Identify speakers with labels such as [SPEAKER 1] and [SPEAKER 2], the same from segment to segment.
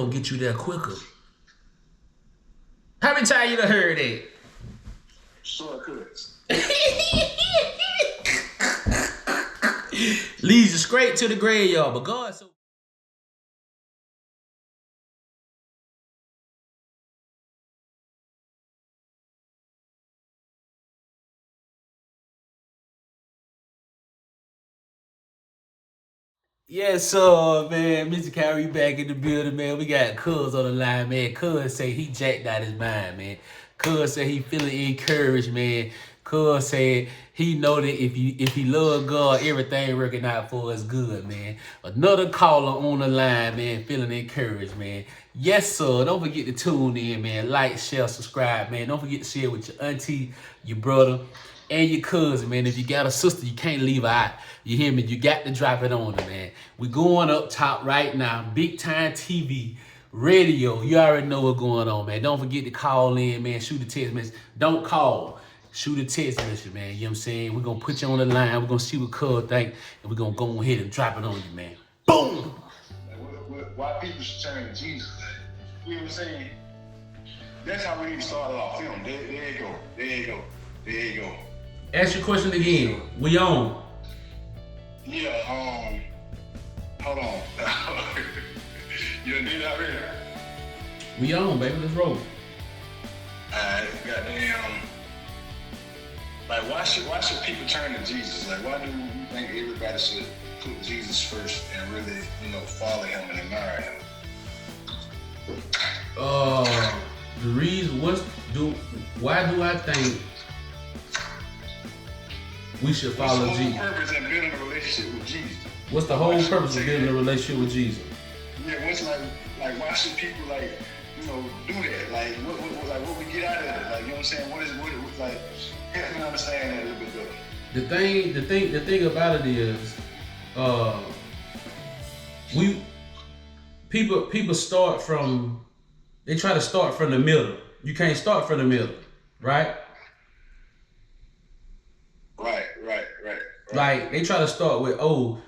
[SPEAKER 1] gonna get you there quicker. How many times you done heard that?
[SPEAKER 2] Sure could.
[SPEAKER 1] Leads you straight to the graveyard, but God so. Yes, sir, man. Mr. Kyrie back in the building, man. We got Cuz on the line, man. Cuz say he jacked out his mind, man. Cuz say he feeling encouraged, man. Cuz said he know that if he love God, everything working out for us good, man. Another caller on the line, man, feeling encouraged, man. Yes, sir. Don't forget to tune in, man. Like, share, subscribe, man. Don't forget to share with your auntie, your brother, and your cousin, man. If you got a sister, you can't leave her out. You hear me? You got to drop it on her, man. We going up top right now. Big time TV, radio. You already know what's going on, man. Don't forget to call in, man. Shoot a text message. Don't call. Shoot a text message, man. You know what I'm saying? We're going to put you on the line. We're going to see what Cuz think. And we're going to go ahead and drop it on you, man. Boom!
[SPEAKER 2] Why people should turn to Jesus. You know what I'm saying? That's how we need to start our film. There you go. There you go. There you go.
[SPEAKER 1] Ask your question again. We on.
[SPEAKER 2] Yeah, hold on. You done did that already?
[SPEAKER 1] We on, baby. Let's roll.
[SPEAKER 2] Goddamn. Like, why should people turn to Jesus? Like, why do you think everybody should put Jesus first and really, follow him and admire him?
[SPEAKER 1] The reason why do I think we should follow Jesus?
[SPEAKER 2] What's the whole purpose of building a relationship with Jesus?
[SPEAKER 1] What's the whole purpose of building a relationship with Jesus?
[SPEAKER 2] Yeah, what's like why should people do that? Like what we get out of it? Like, you know what I'm saying? What like, help me understand that a little bit better.
[SPEAKER 1] The thing about it is, people start from, they try to start from the middle. You can't start from the middle, right?
[SPEAKER 2] Right.
[SPEAKER 1] Like, they try to start with, you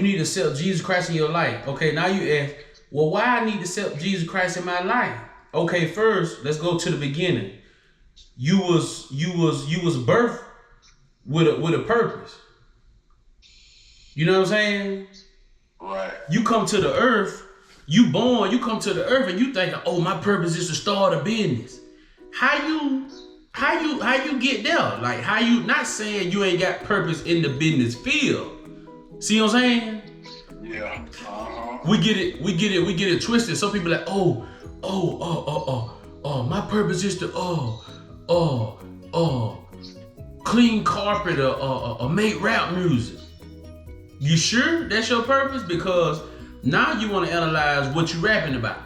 [SPEAKER 1] need to accept Jesus Christ in your life. Okay, now you ask, well, why I need to accept Jesus Christ in my life? Okay, first, let's go to the beginning. You was birthed with a purpose. You know what I'm saying?
[SPEAKER 2] Right.
[SPEAKER 1] You come to the earth, you come to the earth and you think, oh, my purpose is to start a business. How you get there? Like, how you, not saying you ain't got purpose in the business field. See what I'm saying?
[SPEAKER 2] Yeah.
[SPEAKER 1] We get it twisted. Some people like, my purpose is to clean carpet or make rap music. You sure that's your purpose? Because now you want to analyze what you rapping about.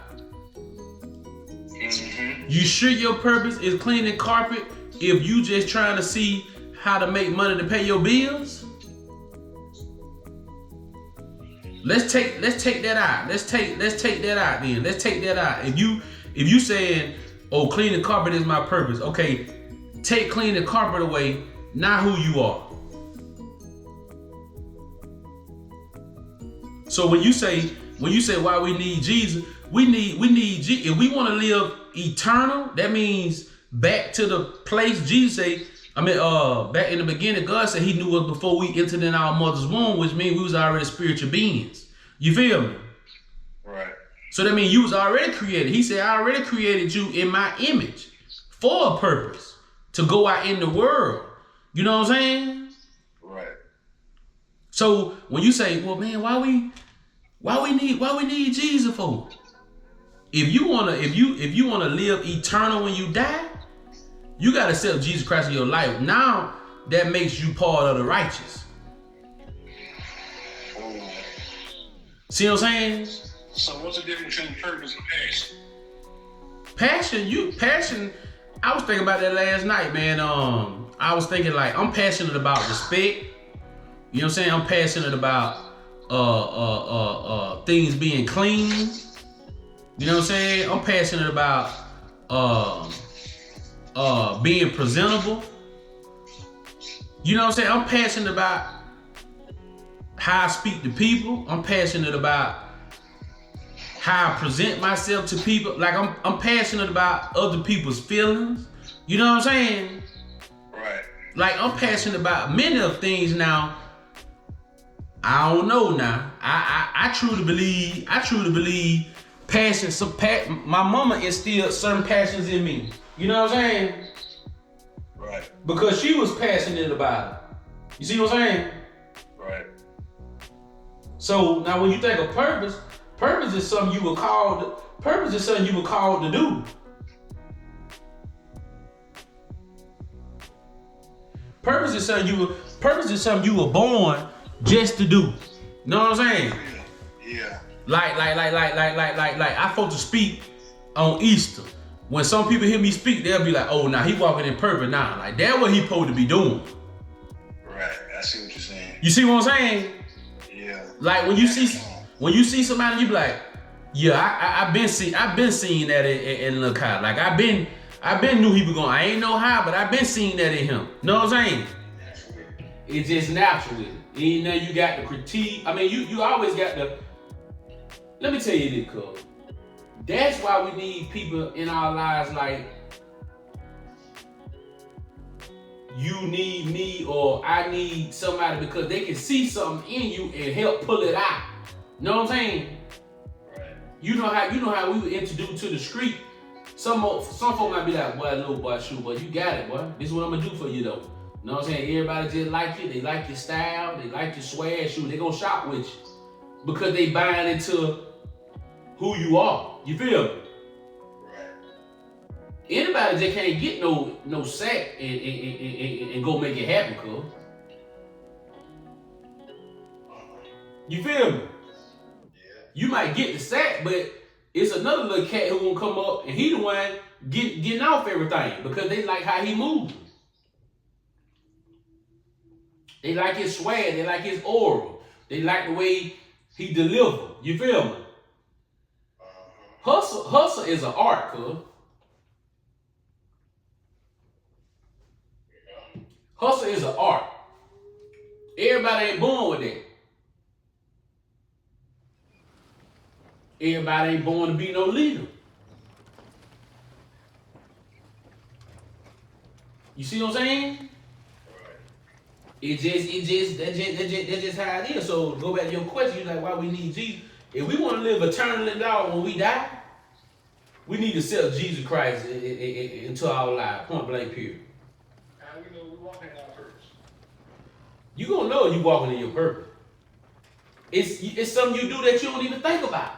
[SPEAKER 1] You sure your purpose is cleaning carpet if you just trying to see how to make money to pay your bills? Let's take that out. Let's take that out then. Let's take that out. If you saying, oh, cleaning carpet is my purpose. Okay, take cleaning carpet away. Now who you are. So when you say why we need Jesus, we need Jesus. If we want to live eternal, that means back to the place Jesus said. Back in the beginning, God said he knew us before we entered in our mother's womb, which means we was already spiritual beings. You feel me?
[SPEAKER 2] Right.
[SPEAKER 1] So that means you was already created. He said, I already created you in my image for a purpose, to go out in the world. You know what I'm saying?
[SPEAKER 2] Right.
[SPEAKER 1] So when you say, well, man, why we need Jesus for? If you wanna live eternal when you die, you gotta accept Jesus Christ in your life. Now that makes you part of the righteous. See what I'm saying?
[SPEAKER 2] So what's the difference between purpose and
[SPEAKER 1] passion? Passion. I was thinking about that last night, man. I was thinking, like, I'm passionate about respect. You know what I'm saying? I'm passionate about things being clean. You know what I'm saying? I'm passionate about being presentable. You know what I'm saying? I'm passionate about how I speak to people. I'm passionate about how I present myself to people. Like I'm passionate about other people's feelings. You know what I'm saying?
[SPEAKER 2] Right.
[SPEAKER 1] Like I'm passionate about many of things now. I don't know now. I truly believe passion. My mama instilled certain passions in me. You know what I'm saying?
[SPEAKER 2] Right.
[SPEAKER 1] Because she was passionate about it. You see what I'm saying?
[SPEAKER 2] Right.
[SPEAKER 1] So now when you think of purpose is something you were called. Purpose is something you were called to do. Purpose is something you were born just to do. Know what I'm saying?
[SPEAKER 2] Yeah.
[SPEAKER 1] Like I supposed to speak on Easter. When some people hear me speak, they'll be like, "Oh, now he walking in purpose now." Like that's what he supposed to be doing.
[SPEAKER 2] Right. I see what you're saying.
[SPEAKER 1] You see what I'm saying?
[SPEAKER 2] Yeah.
[SPEAKER 1] Like when you see somebody, you be like, "Yeah, I've been seeing that in Lil Kyle. Like I've been knew he was going. I ain't know how, but I've been seeing that in him. Know what I'm saying? It's just natural. You know, you got the critique. I mean, you always got the. Let me tell you this, cuz. That's why we need people in our lives like you need me or I need somebody, because they can see something in you and help pull it out. Know what I'm saying?
[SPEAKER 2] Right.
[SPEAKER 1] You know how we were introduced to the street. Some folk might be like, "Boy, little boy, shoot, boy, you got it, boy. This is what I'm gonna do for you, though." Know what I'm saying? Everybody just like you. They like your style. They like your swag. Shoot, they gonna shop with you because they buying into who you are. You feel me?
[SPEAKER 2] Right.
[SPEAKER 1] Anybody just can't get no sack and go make it happen, cuz. You feel me?
[SPEAKER 2] Yeah.
[SPEAKER 1] You might get the sack, but it's another little cat who gonna come up and he the one getting off everything because they like how he moves. They like his swag. They like his aura. They like the way he deliver. You feel me? Hustle is an art, cuz. Hustle is an art. Everybody ain't born with that. Everybody ain't born to be no leader. You see what I'm saying? That's just how it is. So go back to your question, you're like, why we need Jesus? If we want to live eternally, dog, when we die, we need to accept Jesus Christ into our life, point blank period.
[SPEAKER 2] How do we know we walking in our purpose?
[SPEAKER 1] You gonna know you walking in your purpose. It's something you do that you don't even think about.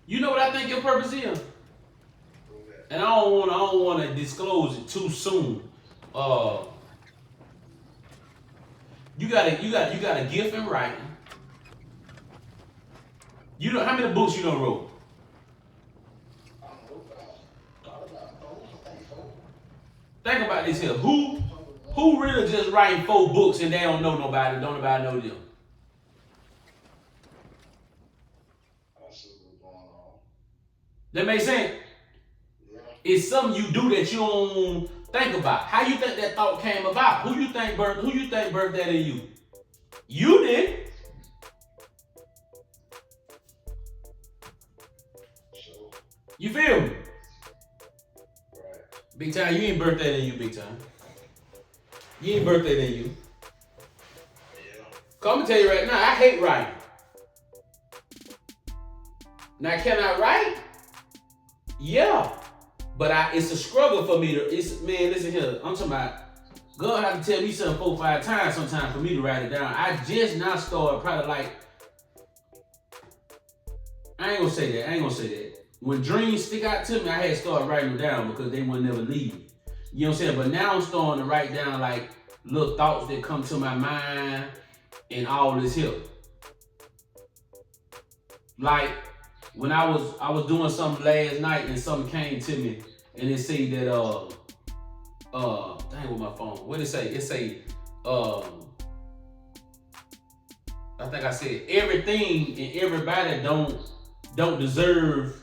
[SPEAKER 1] You know what I think your purpose is? And I don't want to disclose it too soon. You got a gift in writing. You know how many books you done wrote? Think about this here. Who really just writing 4 books and they don't know nobody? Don't nobody know them? That make sense? It's something you do that you don't think about. How you think that thought came about? Who you think birthed that in you? You did. You feel me? Big time, you ain't birthed that in you, big time. You ain't birthed that in you. Cause I'm gonna tell you right now, I hate writing. Now, can I write? Yeah. But it's a struggle for me to, man, listen here. I'm talking about, God have to tell me something 4 or 5 times sometimes for me to write it down. I just now started probably like, I ain't gonna say that. When dreams stick out to me, I had to start writing them down because they would never leave me. You know what I'm saying? But now I'm starting to write down like little thoughts that come to my mind and all this here. Like when I was doing something last night and something came to me and it say that dang, with my phone. What did it say? It say I think I said everything and everybody don't deserve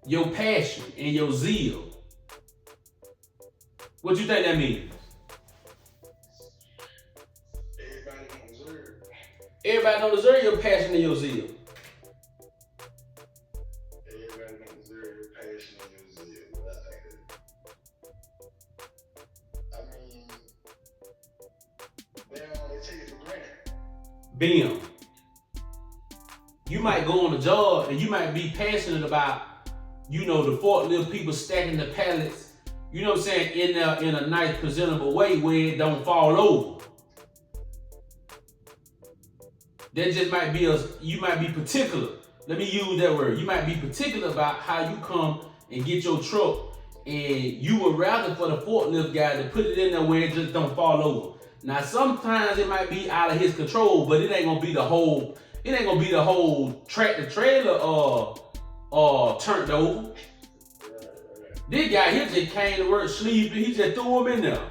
[SPEAKER 1] your passion and your zeal. What you think that means?
[SPEAKER 2] Everybody don't
[SPEAKER 1] Everybody don't deserve your passion and your zeal.
[SPEAKER 2] Everybody don't deserve your passion and your zeal. I mean, they take it for granted.
[SPEAKER 1] Bam. You might go on a job and you might be passionate about, the forklift people stacking the pallets, you know what I'm saying, in a nice, presentable way where it don't fall over. That just might be you might be particular. Let me use that word. You might be particular about how you come and get your truck, and you would rather for the forklift guy to put it in there where it just don't fall over. Now, sometimes it might be out of his control, but it ain't gonna be the whole tractor trailer turned over. This guy here just came to work sleeping, he just threw him in there.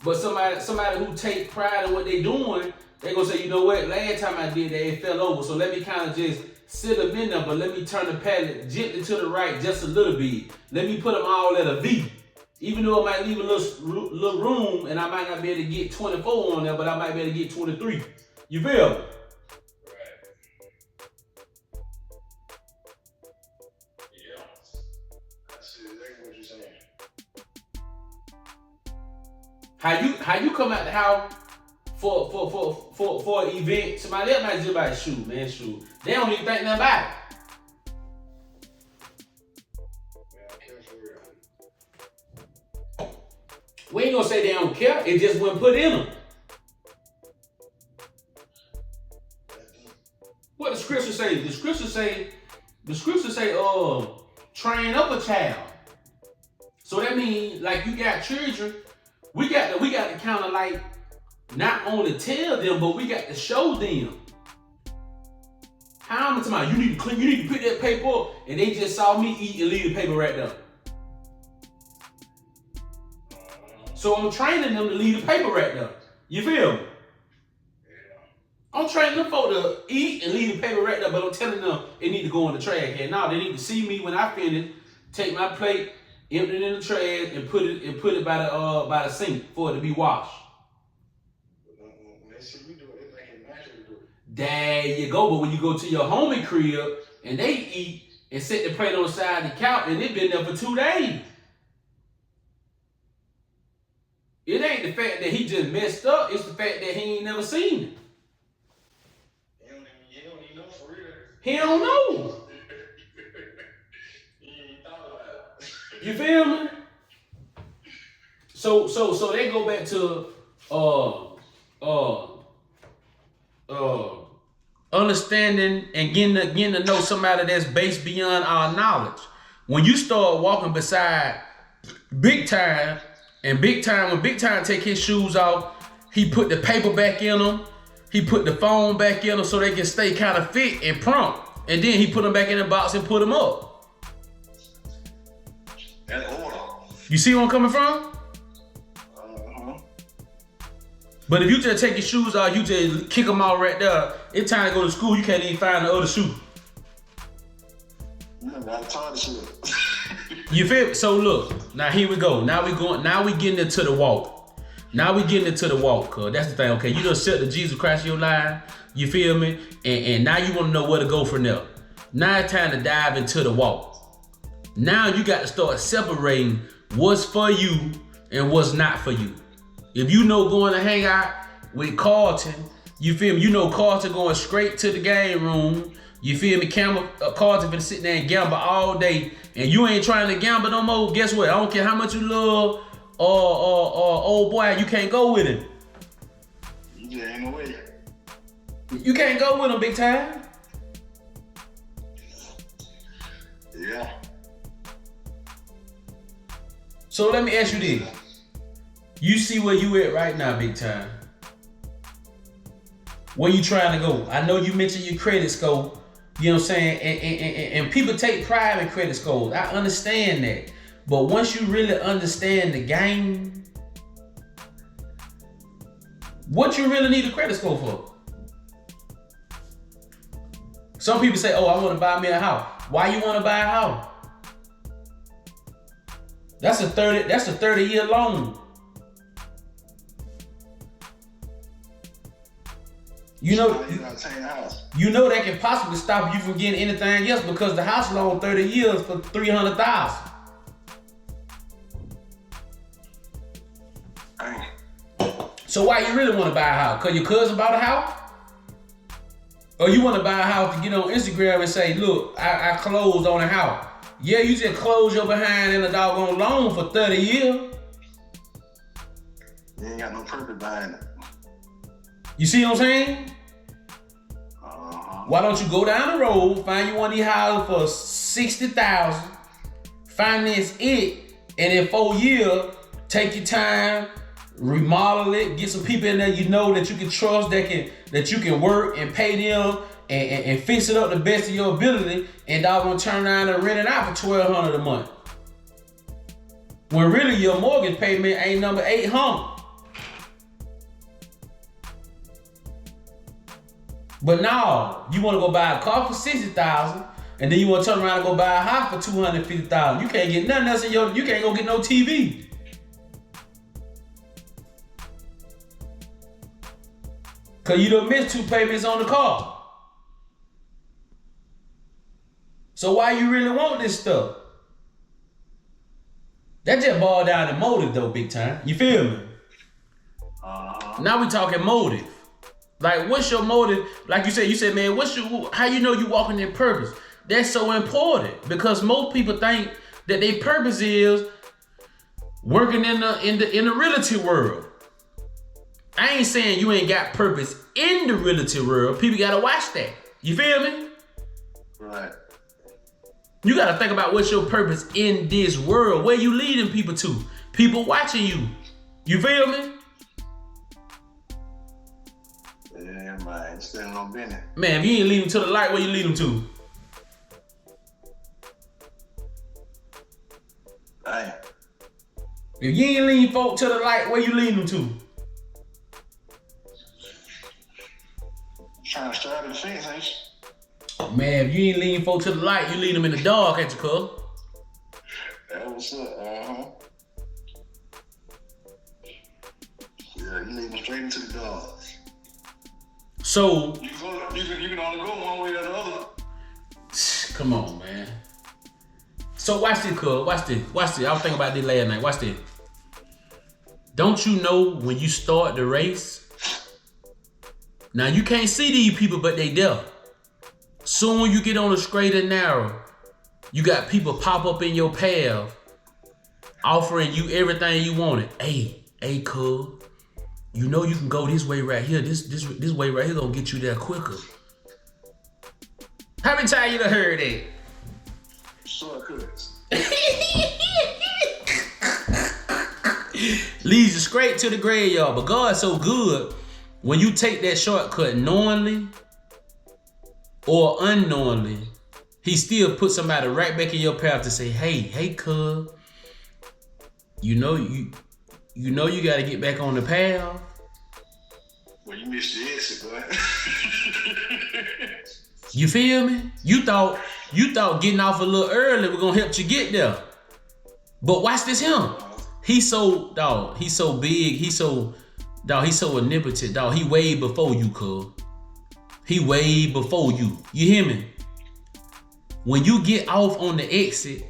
[SPEAKER 1] But somebody who take pride in what they doing, they gonna say, you know what, last time I did that, it fell over, so let me kind of just sit them in there, but let me turn the pallet gently to the right just a little bit. Let me put them all at a V. Even though I might leave a little room and I might not be able to get 24 on there, but I might be able to get 23. You feel me?
[SPEAKER 2] Right. Yeah. That's exactly what you're saying.
[SPEAKER 1] How you come out the house for an event? Somebody else might just like, shoot. They don't even think nothing about it. We ain't gonna say they don't care. It just wasn't put in them. What the scripture say? The scripture say, train up a child. So that means, like, you got children, we got to kind of like not only tell them, but we got to show them. How much time you need to pick that paper up, and they just saw me eat and leave the paper right there. So I'm training them to leave the paper right there. You feel me? I'm training them for to eat and leave the paper right there, but I'm telling them they need to go in the trash can. Now they need to see me when I finish, take my plate, empty it in the trash, and put it by the sink for it to be washed.
[SPEAKER 2] When they see you do it, they think it naturally do it.
[SPEAKER 1] There you go. But when you go to your homie crib and they eat and set the plate on the side of the couch and they've been there for 2 days. It ain't the fact that he just messed up, it's the fact that he ain't never seen it.
[SPEAKER 2] He don't even know for real.
[SPEAKER 1] He don't know.
[SPEAKER 2] He ain't thought about it.
[SPEAKER 1] You feel me? So they go back to understanding and getting to know somebody that's based beyond our knowledge. When you start walking beside Big Time, and when Big Time take his shoes off, he put the paper back in them, he put the phone back in them so they can stay kind of fit and prompt, and then he put them back in the box and put them up.
[SPEAKER 2] That's order.
[SPEAKER 1] You see where I'm coming from? But if you just take your shoes off, you just kick them all right there, it's time to go to school, you can't even find the other shoe.
[SPEAKER 2] That's hard shit.
[SPEAKER 1] You feel? So look, now here we go. Now we getting into the walk. Cause that's the thing, okay? You done accepted Jesus Christ in your life, you feel me? And now you wanna know where to go from there. Now it's time to dive into the walk. Now you got to start separating what's for you and what's not for you. If you know going to hang out with Carlton, you feel me? You know Carlton going straight to the game room. You feel me? Carlton finna sit there and gamble all day, and you ain't trying to gamble no more. Guess what? I don't care how much you love old boy, you can't go with him.
[SPEAKER 2] You just ain't no way.
[SPEAKER 1] You can't go with him, Big Time.
[SPEAKER 2] Yeah.
[SPEAKER 1] So let me ask you this. You see where you at right now, Big Time. Where you trying to go? I know you mentioned your credit score. You know what I'm saying? And people take pride in credit scores. I understand that. But once you really understand the game, what you really need a credit score for? Some people say, oh, I want to buy me a house. Why you want to buy a house? That's a 30-year loan. You know,
[SPEAKER 2] house.
[SPEAKER 1] You know that can possibly stop you from getting anything else because the house loan 30 years for $300,000. So why you really want to buy a house? Cause your cousin bought a house? Or you want to buy a house to get on Instagram and say, look, I closed on a house. Yeah, you just closed your behind in a doggone loan for 30 years.
[SPEAKER 2] You ain't got no purpose behind it.
[SPEAKER 1] You see what I'm saying? Why don't you go down the road, find you one of these houses for $60,000, finance it, and in 4 years, take your time, remodel it, get some people in there you know that you can trust, that you can work and pay them and fix it up the best of your ability, and dog gonna turn around and rent it out for $1,200 a month. When really your mortgage payment ain't number $800. But now you want to go buy a car for $60,000, and then you want to turn around and go buy a house for $250,000. You can't get nothing else in you can't go get no TV. Cause you done missed 2 payments on the car. So why you really want this stuff? That just boiled down to motive though, big time. You feel me? Now we talking motive. Like, what's your motive? Like you said, man, how you know you walking in purpose? That's so important because most people think that their purpose is working in the realty world. I ain't saying you ain't got purpose in the realty world. People gotta watch that. You feel me?
[SPEAKER 2] Right.
[SPEAKER 1] You gotta think about what's your purpose in this world. Where you leading people to? People watching you. You feel me?
[SPEAKER 2] Yeah, man. Standing on business.
[SPEAKER 1] Man, if you ain't lead them to the light, where you lead them to?
[SPEAKER 2] Damn.
[SPEAKER 1] If you ain't leading folk to the light, where you lead them to?
[SPEAKER 2] Trying to straddle the fence, ain't you?
[SPEAKER 1] Oh, man, if you ain't leading folk to the light, you lead them in the dark, ain't you, cuz?
[SPEAKER 2] That was it. Yeah, you lead them straight into the dark.
[SPEAKER 1] So
[SPEAKER 2] you can only go one way or the other.
[SPEAKER 1] Come on, man. So watch this, cuz. Watch this. I was thinking about this last night. Watch this. Don't you know when you start the race? Now you can't see these people, but they there. Soon you get on the straight and narrow. You got people pop up in your path, offering you everything you wanted. Hey, cuz. You know you can go this way right here. This way right here gonna get you there quicker. How many times you done heard that?
[SPEAKER 2] Shortcuts.
[SPEAKER 1] Leads you straight to the graveyard. But God's so good. When you take that shortcut knowingly or unknowingly, he still puts somebody right back in your path to say, hey, cuz, you know you gotta get back on the path.
[SPEAKER 2] Well, you missed your exit, boy.
[SPEAKER 1] You feel me? You thought getting off a little early was gonna help you get there. But watch this him. He's so big, he's so omnipotent, dog. He way before you, cuz. He way before you. You hear me? When you get off on the exit,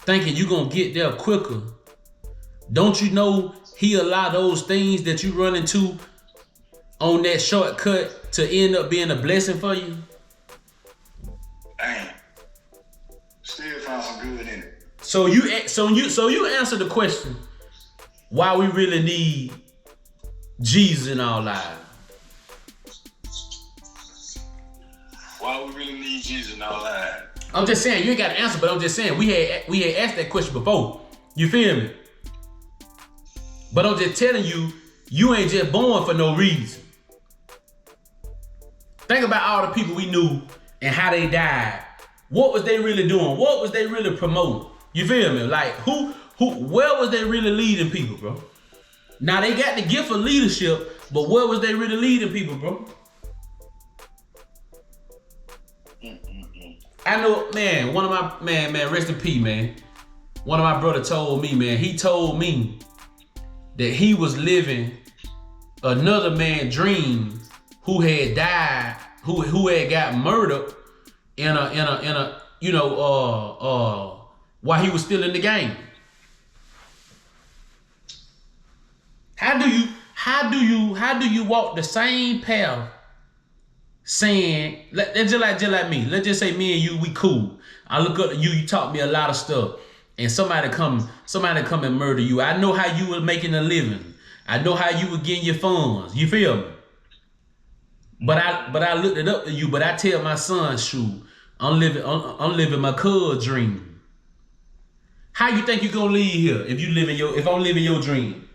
[SPEAKER 1] thinking you gonna get there quicker, don't you know he allow those things that you run into on that shortcut to end up being a blessing for you?
[SPEAKER 2] Damn. Still found some good in it.
[SPEAKER 1] So you answer the question, why we really need Jesus in our lives.
[SPEAKER 2] Why we really need Jesus in our lives?
[SPEAKER 1] I'm just saying, you ain't got to answer, but I'm just saying, we had asked that question before. You feel me? But I'm just telling you, you ain't just born for no reason. Think about all the people we knew and how they died. What was they really doing? What was they really promoting? You feel me? Like where was they really leading people, bro? Now they got the gift of leadership, but where was they really leading people, bro? I know, man, one of my, man, rest in peace, man. One of my brother told me, man, he told me that he was living another man's dream who had died, who had got murdered in a while he was still in the game. How do you walk the same path saying, just like me, let's just say me and you, we cool. I look up to you, you taught me a lot of stuff, and somebody come and murder you. I know how you were making a living. I know how you were getting your funds. You feel me? But I looked it up to you, but I tell my son, shoot, I'm living my cuz dream. How you think you gonna leave here if I'm living your dream?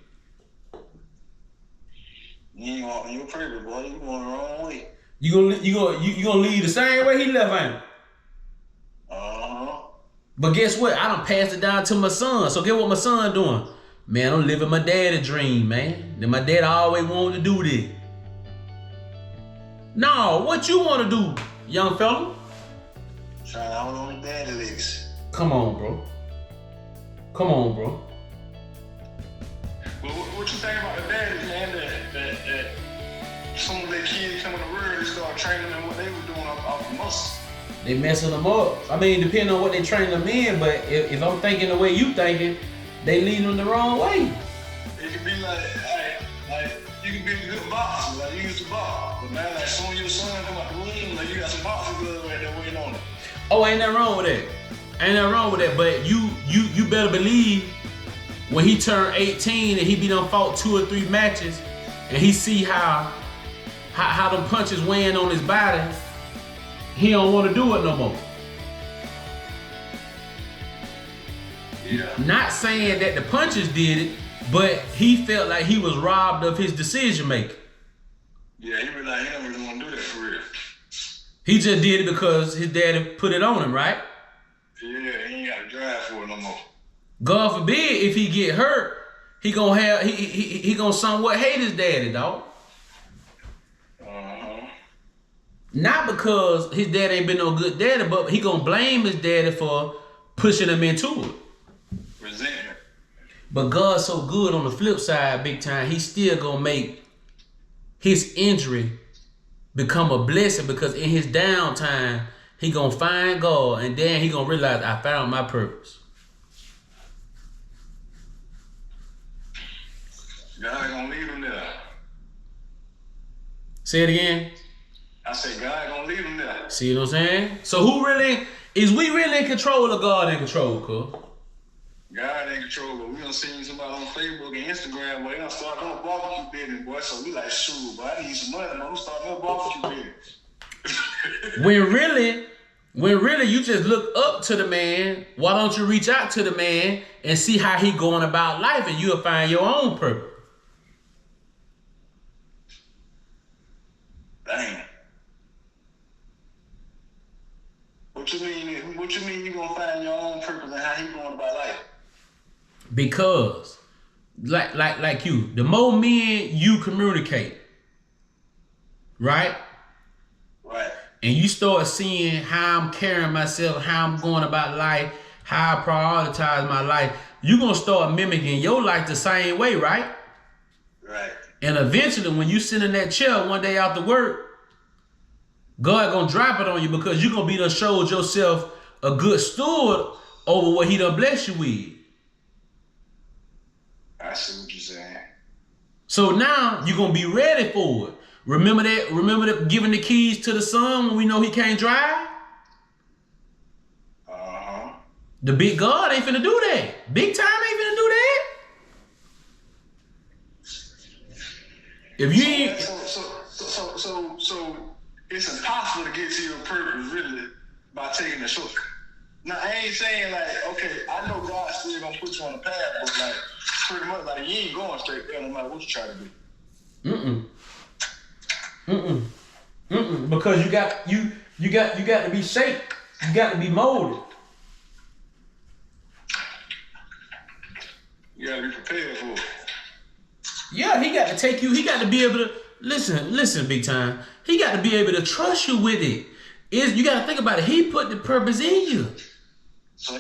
[SPEAKER 2] You ain't your purpose, boy. You going the wrong way.
[SPEAKER 1] You gonna leave the same way he left, ain't it? But guess what? I done passed it down to my son. So get what my son doing? Man, I'm living my daddy dream, man. Then my dad always wanted to do this. No, what you want to do, young fella?
[SPEAKER 2] Trying to hold on to daddy legs.
[SPEAKER 1] Come on, bro.
[SPEAKER 2] Well, what you think about the daddies, man, that some of their kids come in the world, they start training them what they were doing off the muscle?
[SPEAKER 1] They messing them up. I mean, depending on what they train them in, but if I'm thinking the way you thinking, they lead them the wrong way.
[SPEAKER 2] It could be like you can be a good boxer, like you used to box, but now like soon your son come out the ring, like you got some boxing gloves right there waiting on it.
[SPEAKER 1] Oh, ain't nothing wrong with that. But you better believe when he turned 18 and he be done fought 2 or 3 matches, and he see how them punches weighing on his body, he don't want to do it no more.
[SPEAKER 2] Yeah.
[SPEAKER 1] Not saying that the punches did it, but he felt like he was robbed of his decision making.
[SPEAKER 2] Yeah, he realized he don't really want to do that for real.
[SPEAKER 1] He just did it because his daddy put it on him, right?
[SPEAKER 2] Yeah, he ain't got to drive for it no more.
[SPEAKER 1] God forbid if he get hurt, he gonna somewhat hate his daddy, dog. Not because his dad ain't been no good daddy, but he gonna blame his daddy for pushing him into it.
[SPEAKER 2] Resentment.
[SPEAKER 1] But God's so good on the flip side, big time, he still gonna make his injury become a blessing, because in his downtime, he gonna find God, and then he gonna realize, I found my purpose.
[SPEAKER 2] God gonna leave him there.
[SPEAKER 1] Say it again.
[SPEAKER 2] I said, God gonna leave him there.
[SPEAKER 1] See what I'm saying? So is we really in control or God in control, cuz?
[SPEAKER 2] God in control, but we done seen somebody on Facebook and Instagram where they done start doing barbecue business, boy. So we like, shoot, boy, I need some money, man. We start doing barbecue business. when really you just look up to the man, why don't you reach out to the man and see how he going about life, and you'll find your own purpose. Dang. What you mean you gonna find your own purpose and how he going about life?
[SPEAKER 1] Because, like you, the more men you communicate, right?
[SPEAKER 2] Right.
[SPEAKER 1] And you start seeing how I'm carrying myself, how I'm going about life, how I prioritize my life, you're gonna start mimicking your life the same way, right?
[SPEAKER 2] Right.
[SPEAKER 1] And eventually, when you sit in that chair one day after work, God gonna drop it on you, because you're gonna be done showed yourself a good steward over what he done blessed you with.
[SPEAKER 2] I see what you're saying.
[SPEAKER 1] So now you're gonna be ready for it. Remember that giving the keys to the son when we know he can't drive? The big God ain't finna do that. Big time ain't finna do that. If you ain't...
[SPEAKER 2] So it's impossible to get to your purpose really by taking the shortcut. Now I ain't saying like, okay, I know God's still gonna put you on the path, but like pretty much like you ain't going straight there no matter what you try to do.
[SPEAKER 1] Because you got to be shaped. You got to be molded.
[SPEAKER 2] You gotta be prepared for it.
[SPEAKER 1] Yeah, he got to take you. He got to be able to listen, big time. He got to be able to trust you with it. You got to think about it. He put the purpose in you.
[SPEAKER 2] So